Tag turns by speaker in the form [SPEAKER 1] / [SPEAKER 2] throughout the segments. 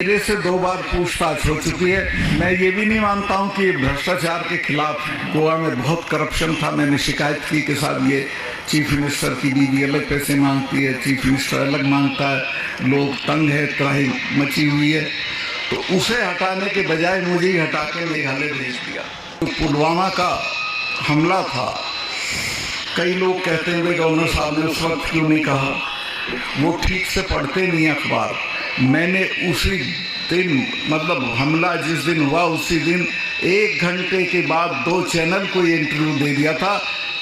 [SPEAKER 1] मेरे से 2 बार पूछताछ हो चुकी है। मैं ये भी नहीं मानता हूँ कि भ्रष्टाचार के खिलाफ गोवा में बहुत करप्शन था। मैंने शिकायत की कि साहब ये चीफ मिनिस्टर की बीवी अलग पैसे मांगती है, चीफ मिनिस्टर अलग मांगता है, लोग तंग है, त्राही मची हुई है। तो उसे हटाने के बजाय मुझे ही हटा के मेघालय भेज दिया। तो पुलवामा का हमला था, कई लोग कहते हैं गवर्नर साहब ने उस वक्त क्यों नहीं कहा, वो ठीक से पढ़ते नहीं अखबार। मैंने उसी दिन, मतलब हमला जिस दिन हुआ उसी दिन 1 घंटे के बाद 2 चैनल को ये इंटरव्यू दे दिया था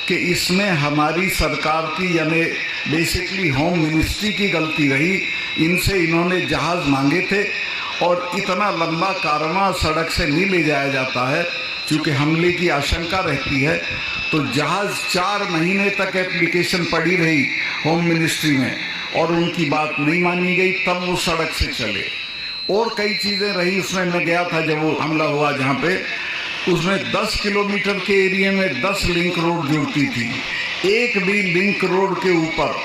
[SPEAKER 1] कि इसमें हमारी सरकार की यानी बेसिकली होम मिनिस्ट्री की गलती रही। इनसे इन्होंने जहाज़ मांगे थे और इतना लंबा कारवां सड़क से नहीं ले जाया जाता है, क्योंकि हमले की आशंका रहती है। तो जहाज़ 4 महीने तक एप्लीकेशन पड़ी रही होम मिनिस्ट्री में और उनकी बात नहीं मानी गई, तब वो सड़क से चले। और कई चीज़ें रही उसमें। मैं गया था जब वो हमला हुआ, जहाँ पे उसमें 10 किलोमीटर के एरिया में 10 लिंक रोड जुड़ती थी। एक भी लिंक रोड के ऊपर,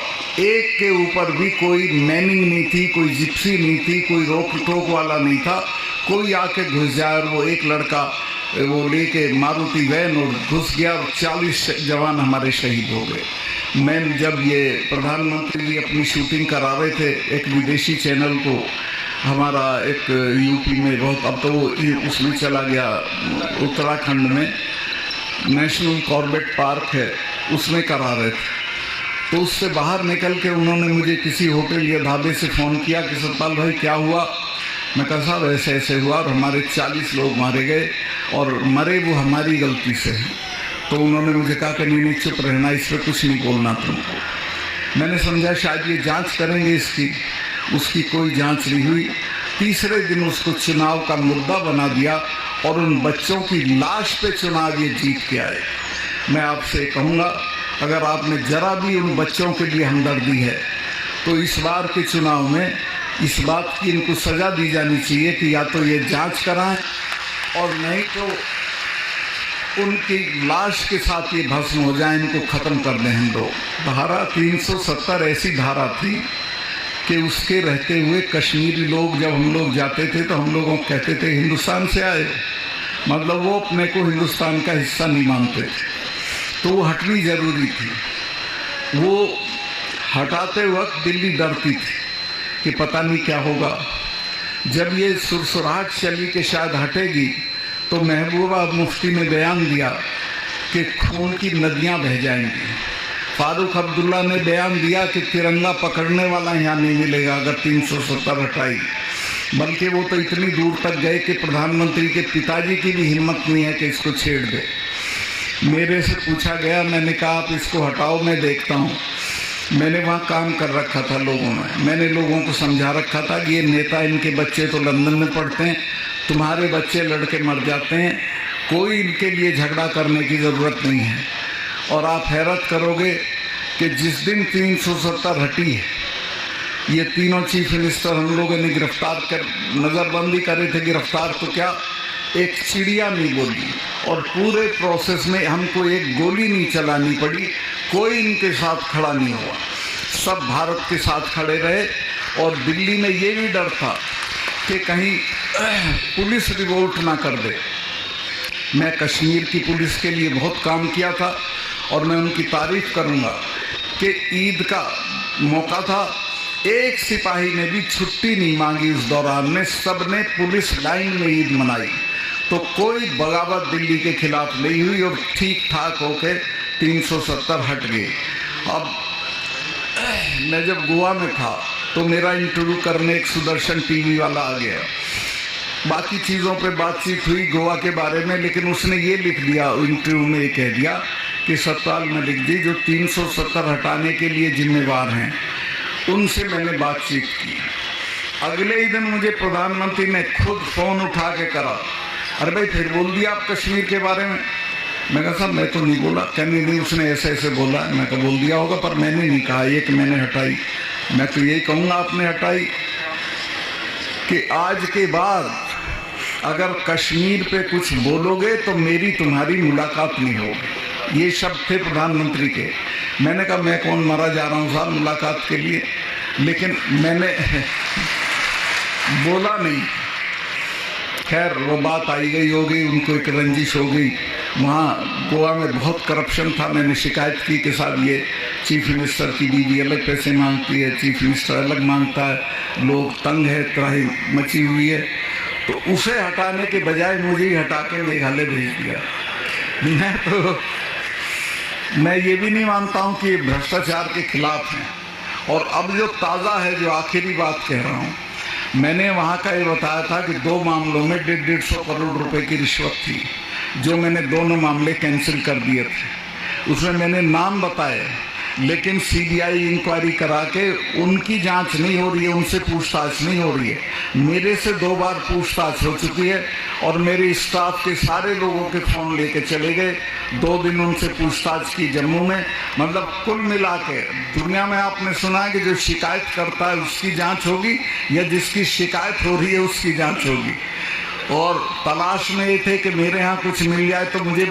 [SPEAKER 1] एक के ऊपर भी कोई मैनिंग नहीं थी, कोई जिप्सी नहीं थी, कोई रोक टोक वाला नहीं था। कोई आके घुस जाए और वो एक लड़का वो लेके मारुति वैन और घुस गया और 40 जवान हमारे शहीद हो गए। मैं जब ये प्रधानमंत्री जी अपनी शूटिंग करा रहे थे एक विदेशी चैनल को, हमारा एक यूपी में बहुत, अब तो वो उसमें चला गया उत्तराखंड में, नेशनल कॉर्बेट पार्क है, उसमें करा रहे थे। तो उससे बाहर निकल के उन्होंने मुझे किसी होटल या ढाबे से फ़ोन किया कि सतपाल भाई क्या हुआ। मैं कहा साहब ऐसे ऐसे हुआ और हमारे 40 लोग मारे गए और मरे वो हमारी गलती से है। तो उन्होंने मुझे कहा कि नहीं चुप रहना, इस पर कुछ नहीं बोलना तुमको। मैंने समझा शायद ये जांच करेंगे इसकी, उसकी कोई जांच नहीं हुई। तीसरे दिन उसको चुनाव का मुद्दा बना दिया और उन बच्चों की लाश पे चुनाव ये जीत के आए। मैं आपसे कहूँगा अगर आपने जरा भी उन बच्चों के लिए हमदर्दी है तो इस बार के चुनाव में इस बात की इनको सज़ा दी जानी चाहिए कि या तो ये जांच कराएं और नहीं तो उनकी लाश के साथ ये भस्म हो जाए, इनको ख़त्म कर दें हम लोग। धारा 370 ऐसी धारा थी कि उसके रहते हुए कश्मीरी लोग जब हम लोग जाते थे तो हम लोगों को कहते थे हिंदुस्तान से आए, मतलब वो अपने को हिंदुस्तान का हिस्सा नहीं मानते थे। तो वो हटनी ज़रूरी थी। वो हटाते वक्त दिल्ली डरती थी कि पता नहीं क्या होगा। जब ये सुरसुराहट चली कि शायद हटेगी तो महबूबा मुफ्ती ने बयान दिया कि खून की नदियां बह जाएंगी। फारूक अब्दुल्ला ने बयान दिया कि तिरंगा पकड़ने वाला यहाँ नहीं मिलेगा अगर 370 हटाई। बल्कि वो तो इतनी दूर तक गए कि प्रधानमंत्री के पिताजी की भी हिम्मत नहीं है कि इसको छेड़ दे। मेरे से पूछा गया, मैंने कहा आप इसको हटाओ, मैं देखता हूँ। मैंने वहाँ काम कर रखा था लोगों में, मैंने लोगों को समझा रखा था कि ये नेता, इनके बच्चे तो लंदन में पढ़ते हैं, तुम्हारे बच्चे लड़के मर जाते हैं, कोई इनके लिए झगड़ा करने की ज़रूरत नहीं है। और आप हैरत करोगे कि जिस दिन 370 हटी है, ये तीनों चीफ मिनिस्टर हम लोगों ने गिरफ्तार कर, नज़रबंदी करे थे, गिरफ्तार तो क्या एक चिड़िया नहीं बोली और पूरे प्रोसेस में हमको एक गोली नहीं चलानी पड़ी। कोई इनके साथ खड़ा नहीं हुआ, सब भारत के साथ खड़े रहे। और दिल्ली में ये भी डर था कि कहीं पुलिस रिवोल्ट ना कर दे। मैं कश्मीर की पुलिस के लिए बहुत काम किया था और मैं उनकी तारीफ करूंगा कि ईद का मौका था, एक सिपाही ने भी छुट्टी नहीं मांगी उस दौरान में, सब ने पुलिस लाइन में ईद मनाई। तो कोई बगावत दिल्ली के खिलाफ नहीं हुई और ठीक ठाक होके 370 हट गए। अब मैं जब गोवा में था तो मेरा इंटरव्यू करने एक सुदर्शन टीवी वाला आ गया। बाकी चीज़ों पे बातचीत हुई गोवा के बारे में, लेकिन उसने ये लिख दिया इंटरव्यू में, ये कह दिया कि सतपाल मलिक जी जो 370 हटाने के लिए जिम्मेवार हैं उनसे मैंने बातचीत की। अगले ही दिन मुझे प्रधानमंत्री ने खुद फ़ोन उठा के करा, अरे भाई फिर बोल दिया आप कश्मीर के बारे में। मैं कहा साहब मैं तो नहीं बोला। कहने नहीं, उसने ऐसे ऐसे बोला। मैं कहा बोल दिया होगा पर मैंने नहीं कहा ये कि मैंने हटाई। मैं तो यही कहूँगा आपने हटाई कि आज के बाद अगर कश्मीर पे कुछ बोलोगे तो मेरी तुम्हारी मुलाकात नहीं होगी। ये शब्द थे प्रधानमंत्री के। मैंने कहा मैं कौन मरा जा रहा हूँ साहब मुलाकात के लिए, लेकिन मैंने बोला नहीं। खैर वो बात आई गई होगी, उनको एक रंजिश हो गई। वहाँ गोवा में बहुत करप्शन था। मैंने शिकायत की कि साहब ये चीफ मिनिस्टर की बीवी अलग पैसे मांगती है, चीफ मिनिस्टर अलग मांगता है, लोग तंग है, त्राही मची हुई है। तो उसे हटाने के बजाय मुझे ही हटा के मेघालय भेज दिया। मैं ये भी नहीं मानता हूँ कि भ्रष्टाचार के खिलाफ हैं। और अब जो ताज़ा है, जो आखिरी बात कह रहा हूँ, मैंने वहाँ का ये बताया था कि 2 मामलों में 150 करोड़ रुपए की रिश्वत थी, जो मैंने दोनों मामले कैंसिल कर दिए थे। उसमें मैंने नाम बताए, लेकिन सीबीआई इंक्वायरी करा के उनकी जांच नहीं हो रही है, उनसे पूछताछ नहीं हो रही है। मेरे से 2 बार पूछताछ हो चुकी है और मेरे स्टाफ के सारे लोगों के फ़ोन लेके चले गए। 2 दिन उनसे पूछताछ की जम्मू में। मतलब कुल मिला के दुनिया में आपने सुना है कि जो शिकायत करता है उसकी जांच होगी, या जिसकी शिकायत हो रही है उसकी जांच होगी। और तलाश में ये थे कि मेरे यहाँ कुछ मिल जाए तो मुझे